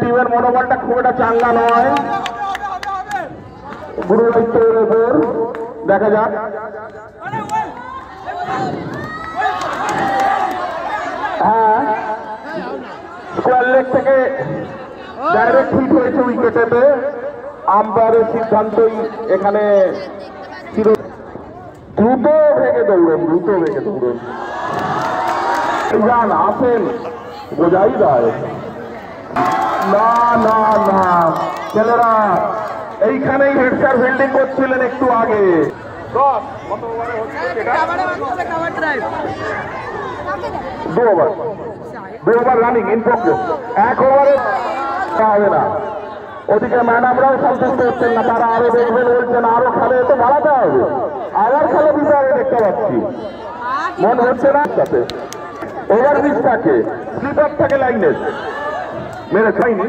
টিমের মনোবলটা খুব একটা চাঙ্গা নয়। গুরু দায়িত্বের উপর দেখা যাক। হ্যাঁ, স্কোয়ার লেগ থেকে ডাইরেক্ট হিট হয়েছে উইকেটেতে। আম্পায়ারের সিদ্ধান্তই এখানে দ্রুত ভেঙে দৌড়ন, যান আসেন বোঝাই দেয় না না না। ছেলেরা এইখানেই হেডস্টার ফিল্ডিং করছিলেন একটু আগে। 2 ওভার রানিং ইন প্রোগ্রেস। 1 ওভারে হবে না। ওদিকে ম্যাডামরাও সন্তুষ্ট হচ্ছেন না, তারা আরো দেখবেন বলছেন, আরো খেলে তো বাড়াতে হবে। আবার খেলে বিচারে দেখতে পাচ্ছি, মন হচ্ছে না। সাথে ওভার পিচ থাকে, স্লিপার থাকে, লাইনে মেরে খাইনি।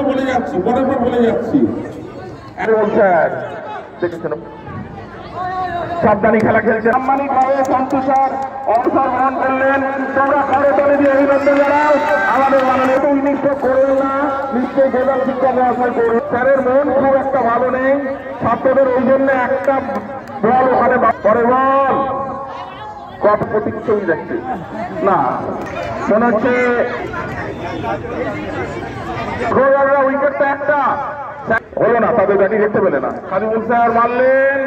বলে যাচ্ছি, বরাবর বলে যাচ্ছি, দেখেছেন সাবধানী খেলা খেলছে। সাম্মানিক ভাবে সন্তু স্যার অবসর গ্রহণ করলেন। তোমরা ঘরে চলে দিয়ে অভিনন্দন জানাও। আমাদের মাননীয় ইনিংস করবেন না, নিশ্চয়ই প্রধান শিক্ষক মহাশয় করবেন। স্যারের মন খুব একটা ভালো নেই ছাত্রদের, ওই জন্য একটা বল ওখানে পরে বল কত প্রতীক্ষাই দেখছে না, মনে হচ্ছে উইকেটটা একটা হলো না, তাদের ব্যাটিং দেখতে পেলে না। কাজীমুল স্যার মারলেন,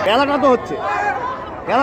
খেলাটা তো হচ্ছে।